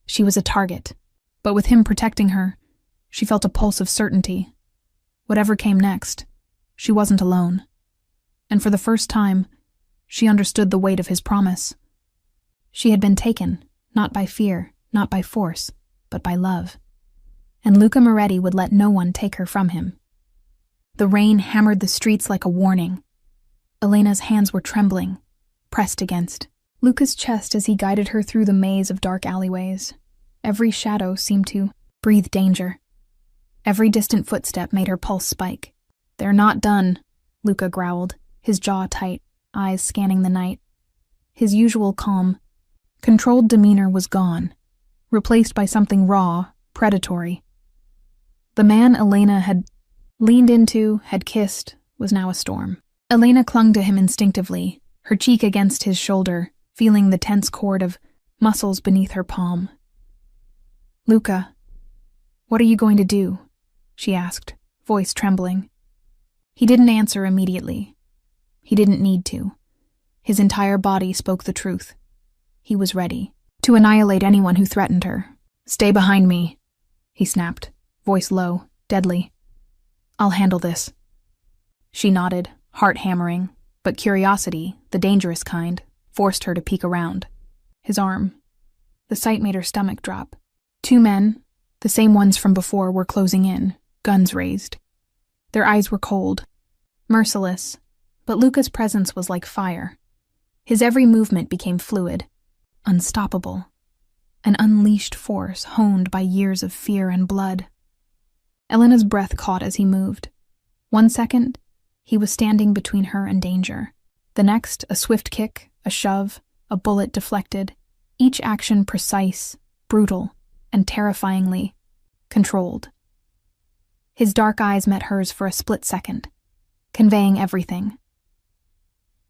she was a target. But with him protecting her, she felt a pulse of certainty. Whatever came next, she wasn't alone. And for the first time, she understood the weight of his promise. She had been taken, not by fear, not by force, but by love. And Luca Moretti would let no one take her from him. The rain hammered the streets like a warning. Elena's hands were trembling, pressed against Luca's chest as he guided her through the maze of dark alleyways. Every shadow seemed to breathe danger. Every distant footstep made her pulse spike. "They're not done," Luca growled, his jaw tight, eyes scanning the night. His usual calm, controlled demeanor was gone, replaced by something raw, predatory. The man Elena had leaned into, had kissed, was now a storm. Elena clung to him instinctively, her cheek against his shoulder, feeling the tense cord of muscles beneath her palm. "Luca, what are you going to do?" she asked, voice trembling. He didn't answer immediately. He didn't need to. His entire body spoke the truth. He was ready to annihilate anyone who threatened her. "Stay behind me," he snapped, voice low, deadly. "I'll handle this." She nodded, heart hammering, but curiosity, the dangerous kind, forced her to peek around. His arm. The sight made her stomach drop. Two men, the same ones from before, were closing in, guns raised. Their eyes were cold, merciless, but Luca's presence was like fire. His every movement became fluid, unstoppable, an unleashed force honed by years of fear and blood. Elena's breath caught as he moved. 1 second, he was standing between her and danger. The next, a swift kick, a shove, a bullet deflected, each action precise, brutal, and terrifyingly controlled. His dark eyes met hers for a split second, conveying everything.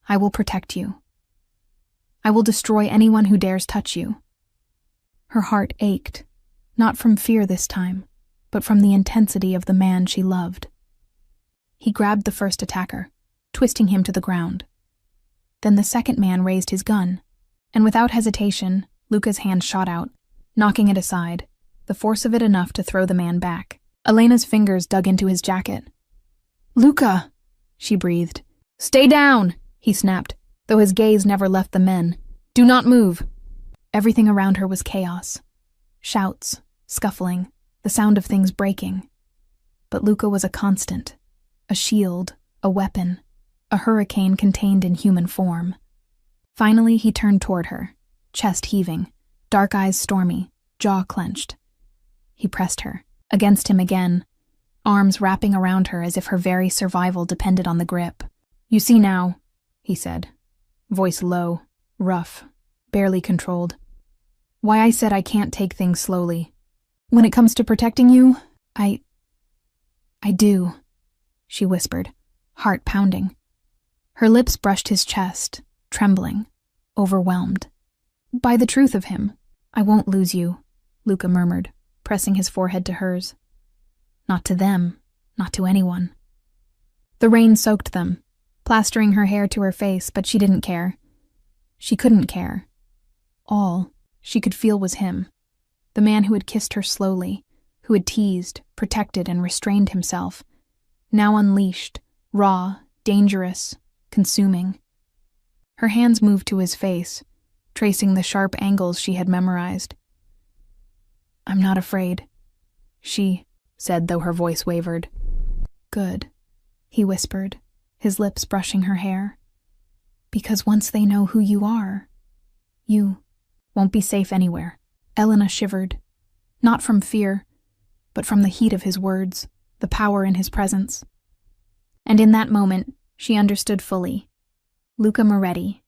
"I will protect you. I will destroy anyone who dares touch you." Her heart ached, not from fear this time, but from the intensity of the man she loved. He grabbed the first attacker, twisting him to the ground. Then the second man raised his gun, and without hesitation, Luca's hand shot out, knocking it aside, the force of it enough to throw the man back. Elena's fingers dug into his jacket. "Luca!" she breathed. "Stay down!" he snapped, though his gaze never left the men. "Do not move!" Everything around her was chaos. Shouts, scuffling, the sound of things breaking. But Luca was a constant, a shield, a weapon, a hurricane contained in human form. Finally, he turned toward her, chest heaving, dark eyes stormy, jaw clenched. He pressed her, against him again, arms wrapping around her as if her very survival depended on the grip. "You see now," he said, voice low, rough, barely controlled. Why I said I can't take things slowly. When it comes to protecting you, I do, she whispered, heart pounding. Her lips brushed his chest, trembling, overwhelmed. By the truth of him. I won't lose you, Luca murmured, pressing his forehead to hers. Not to them, not to anyone. The rain soaked them, plastering her hair to her face, but she didn't care. She couldn't care. All she could feel was him, the man who had kissed her slowly, who had teased, protected, and restrained himself, now unleashed, raw, dangerous, consuming. Her hands moved to his face, tracing the sharp angles she had memorized. I'm not afraid, she said, though her voice wavered. Good, he whispered, his lips brushing her hair. Because once they know who you are, you won't be safe anywhere. Elena shivered, not from fear, but from the heat of his words, the power in his presence. And in that moment, she understood fully. Luca Moretti,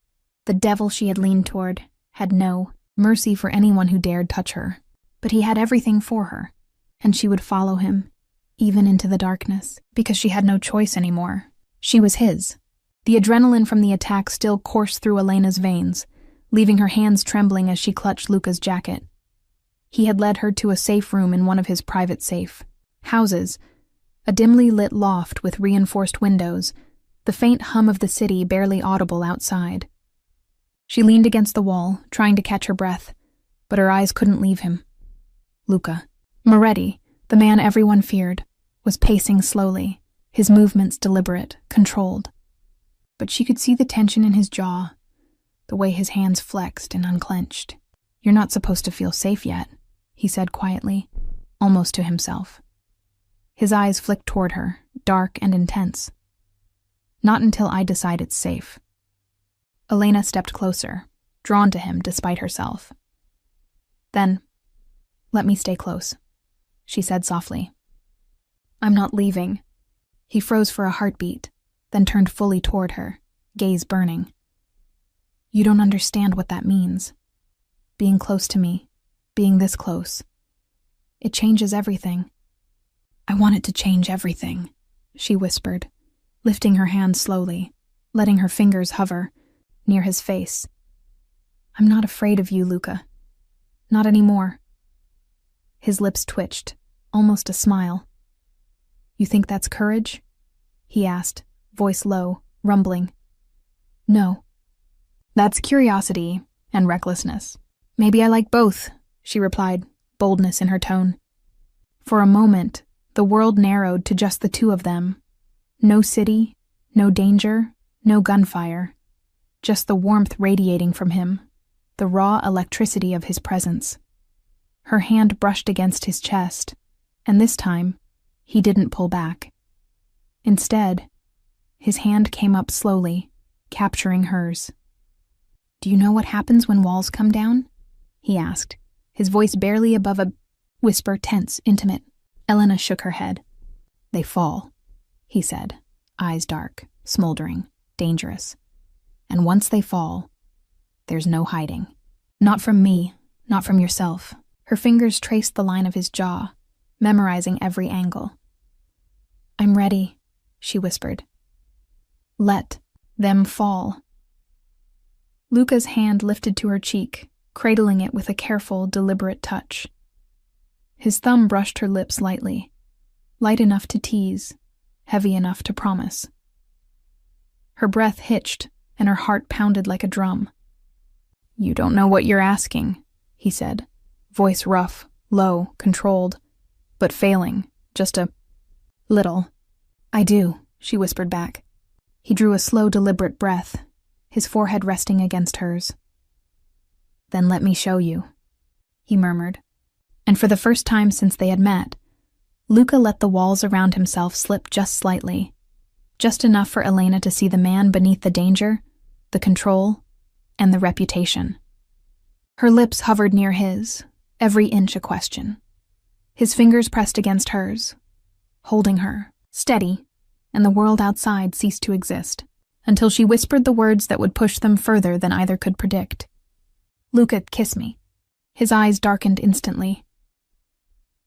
the devil she had leaned toward, had no mercy for anyone who dared touch her. But he had everything for her, and she would follow him, even into the darkness, because she had no choice anymore. She was his. The adrenaline from the attack still coursed through Elena's veins, leaving her hands trembling as she clutched Luca's jacket. He had led her to a safe room in one of his private safe houses, a dimly lit loft with reinforced windows, the faint hum of the city barely audible outside. She leaned against the wall, trying to catch her breath, but her eyes couldn't leave him. Luca Moretti, the man everyone feared, was pacing slowly, his movements deliberate, controlled. But she could see the tension in his jaw, the way his hands flexed and unclenched. You're not supposed to feel safe yet, he said quietly, almost to himself. His eyes flicked toward her, dark and intense. Not until I decide it's safe. Elena stepped closer, drawn to him despite herself. Then, let me stay close, she said softly. I'm not leaving. He froze for a heartbeat, then turned fully toward her, gaze burning. You don't understand what that means. Being close to me, being this close. It changes everything. I want it to change everything, she whispered, lifting her hand slowly, letting her fingers hover near his face. I'm not afraid of you, Luca. Not anymore. His lips twitched, almost a smile. You think that's courage? He asked, voice low, rumbling. No. That's curiosity and recklessness. Maybe I like both, she replied, boldness in her tone. For a moment, the world narrowed to just the two of them. No city, no danger, no gunfire. Just the warmth radiating from him, the raw electricity of his presence. Her hand brushed against his chest, and this time, he didn't pull back. Instead, his hand came up slowly, capturing hers. Do you know what happens when walls come down? He asked, his voice barely above a whisper, tense, intimate. Elena shook her head. They fall, he said, eyes dark, smoldering, dangerous. And once they fall, there's no hiding. Not from me, not from yourself. Her fingers traced the line of his jaw, memorizing every angle. I'm ready, she whispered. Let them fall. Luca's hand lifted to her cheek, cradling it with a careful, deliberate touch. His thumb brushed her lips lightly, light enough to tease, heavy enough to promise. Her breath hitched, and her heart pounded like a drum. You don't know what you're asking, he said, voice rough, low, controlled, but failing, just a little. I do, she whispered back. He drew a slow, deliberate breath, his forehead resting against hers. Then let me show you, he murmured. And for the first time since they had met, Luca let the walls around himself slip just slightly, just enough for Elena to see the man beneath the danger, the control, and the reputation. Her lips hovered near his, every inch a question. His fingers pressed against hers, holding her, steady, and the world outside ceased to exist, until she whispered the words that would push them further than either could predict. Luca, kiss me. His eyes darkened instantly.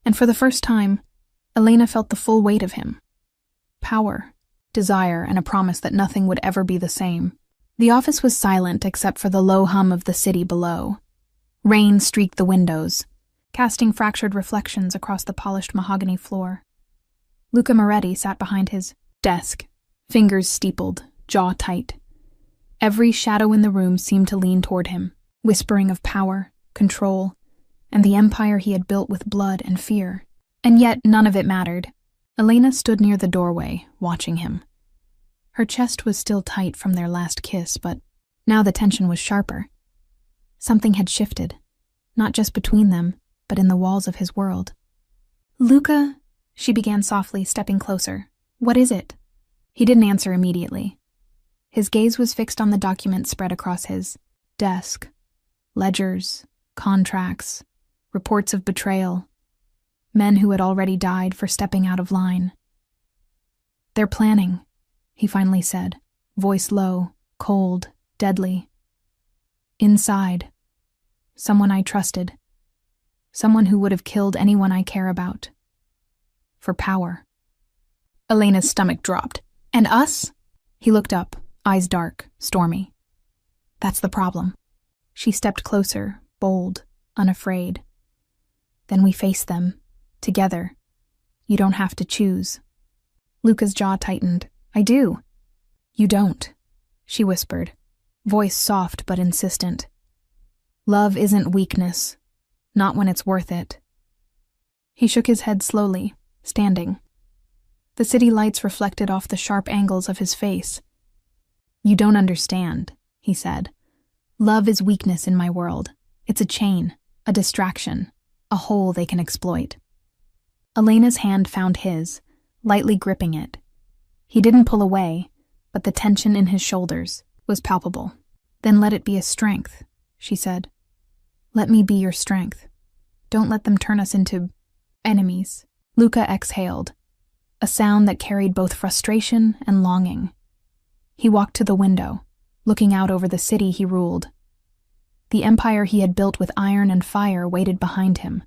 And for the first time, Elena felt the full weight of him. Power, desire, and a promise that nothing would ever be the same. The office was silent except for the low hum of the city below. Rain streaked the windows, casting fractured reflections across the polished mahogany floor. Luca Moretti sat behind his desk, fingers steepled, jaw tight. Every shadow in the room seemed to lean toward him, whispering of power, control, and the empire he had built with blood and fear. And yet none of it mattered. Elena stood near the doorway, watching him. Her chest was still tight from their last kiss, but now the tension was sharper. Something had shifted, not just between them, but in the walls of his world. "Luca," she began softly, stepping closer. "What is it?" He didn't answer immediately. His gaze was fixed on the documents spread across his desk. Ledgers, contracts, reports of betrayal, men who had already died for stepping out of line. "They're planning," he finally said, voice low, cold, deadly. "Inside, someone I trusted, someone who would have killed anyone I care about. For power." Elena's stomach dropped. "And us?" He looked up, eyes dark, stormy. "That's the problem." She stepped closer, bold, unafraid. "Then we face them, together. You don't have to choose." Luca's jaw tightened. "I do." "You don't," she whispered, voice soft but insistent. "Love isn't weakness, not when it's worth it." He shook his head slowly, standing. The city lights reflected off the sharp angles of his face. "You don't understand," he said. "Love is weakness in my world. It's a chain, a distraction, a hole they can exploit." Elena's hand found his, lightly gripping it. He didn't pull away, but the tension in his shoulders was palpable. "Then let it be a strength," she said. "Let me be your strength. Don't let them turn us into enemies." Luca exhaled, a sound that carried both frustration and longing. He walked to the window, looking out over the city he ruled. The empire he had built with iron and fire waited behind him,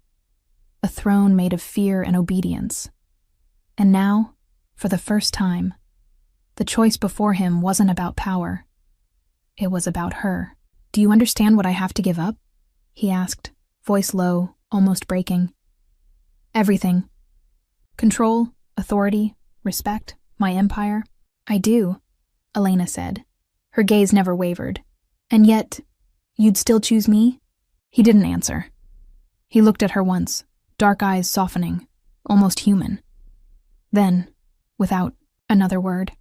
a throne made of fear and obedience. And now, for the first time, the choice before him wasn't about power. It was about her. "Do you understand what I have to give up?" he asked, voice low, almost breaking. "Everything. Control, authority, respect, my empire." "I do," Elena said. Her gaze never wavered. "And yet, you'd still choose me?" He didn't answer. He looked at her once, dark eyes softening, almost human. Then, without another word,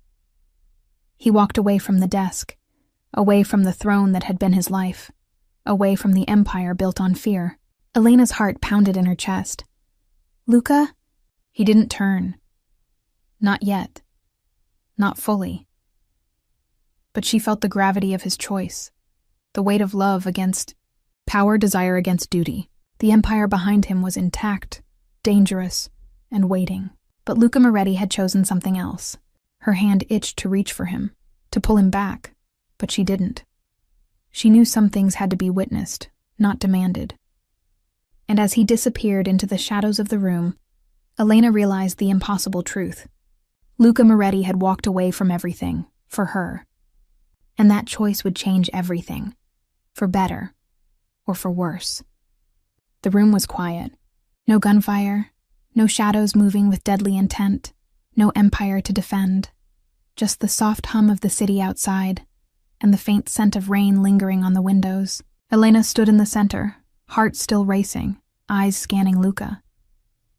he walked away from the desk, away from the throne that had been his life, away from the empire built on fear. Elena's heart pounded in her chest. "Luca?" He didn't turn. Not yet. Not fully. But she felt the gravity of his choice, the weight of love against power, desire against duty. The empire behind him was intact, dangerous, and waiting. But Luca Moretti had chosen something else. Her hand itched to reach for him, to pull him back, but she didn't. She knew some things had to be witnessed, not demanded. And as he disappeared into the shadows of the room, Elena realized the impossible truth. Luca Moretti had walked away from everything, for her. And that choice would change everything, for better or for worse. The room was quiet. No gunfire, no shadows moving with deadly intent, no empire to defend. Just the soft hum of the city outside, and the faint scent of rain lingering on the windows. Elena stood in the center, heart still racing, eyes scanning Luca.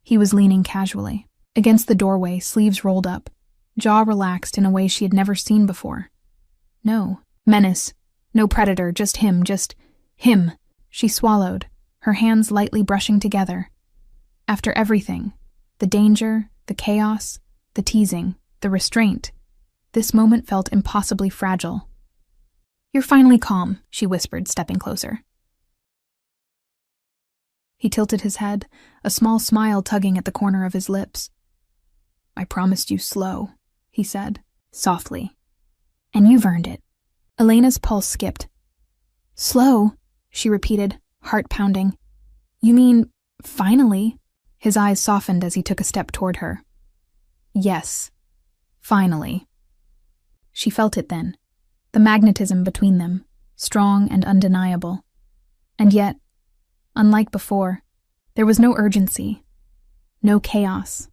He was leaning casually, against the doorway, sleeves rolled up, jaw relaxed in a way she had never seen before. No menace, no predator, just him. She swallowed, her hands lightly brushing together. After everything, the danger, the chaos, the teasing, the restraint, this moment felt impossibly fragile. "You're finally calm," she whispered, stepping closer. He tilted his head, a small smile tugging at the corner of his lips. "I promised you slow," he said, softly. "And you've earned it." Elena's pulse skipped. "Slow?" she repeated, heart pounding. You mean, finally? His eyes softened as he took a step toward her. Yes, finally. She felt it then, the magnetism between them, strong and undeniable. And yet, unlike before, there was no urgency, no chaos,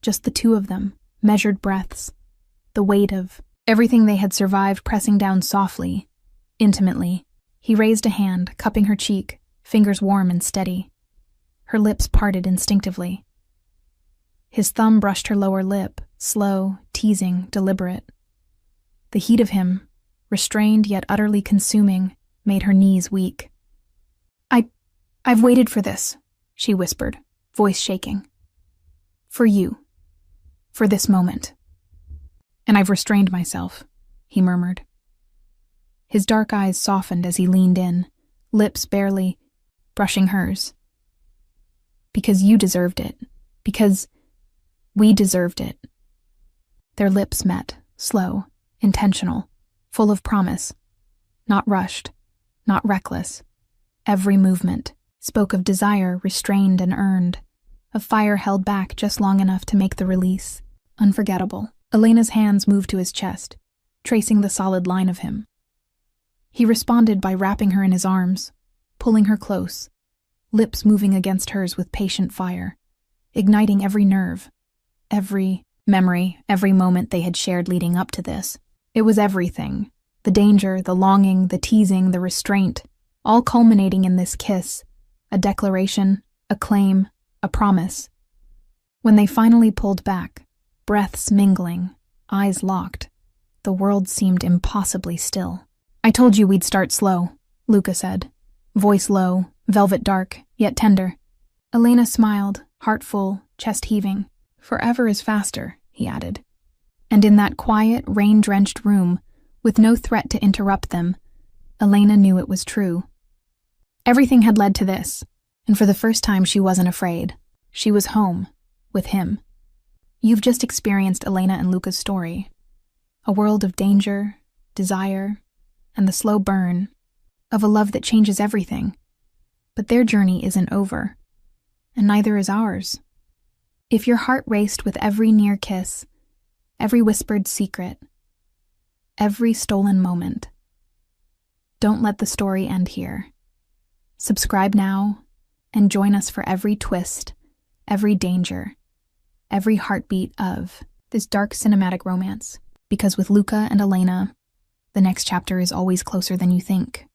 just the two of them, measured breaths, the weight of everything they had survived pressing down softly, intimately. He raised a hand, cupping her cheek, fingers warm and steady. Her lips parted instinctively. His thumb brushed her lower lip, slow, teasing, deliberate. The heat of him, restrained yet utterly consuming, made her knees weak. I've waited for this, she whispered, voice shaking. For you. For this moment. And I've restrained myself, he murmured. His dark eyes softened as he leaned in, lips barely brushing hers. Because you deserved it. Because we deserved it. Their lips met, slow, intentional, full of promise. Not rushed, not reckless. Every movement spoke of desire restrained and earned, of fire held back just long enough to make the release. Unforgettable. Elena's hands moved to his chest, tracing the solid line of him. He responded by wrapping her in his arms, pulling her close, lips moving against hers with patient fire, igniting every nerve, every memory, every moment they had shared leading up to this. It was everything, the danger, the longing, the teasing, the restraint, all culminating in this kiss, a declaration, a claim, a promise. When they finally pulled back, breaths mingling, eyes locked, the world seemed impossibly still. I told you we'd start slow, Luca said, voice low, velvet dark, yet tender. Elena smiled, heart full, chest heaving. Forever is faster, he added. And in that quiet, rain-drenched room, with no threat to interrupt them, Elena knew it was true. Everything had led to this, and for the first time she wasn't afraid. She was home, with him. You've just experienced Elena and Luca's story. A world of danger, desire, and the slow burn of a love that changes everything. But their journey isn't over, and neither is ours. If your heart raced with every near kiss, every whispered secret, every stolen moment, don't let the story end here. Subscribe now and join us for every twist, every danger, every heartbeat of this dark cinematic romance. Because with Luca and Elena, the next chapter is always closer than you think.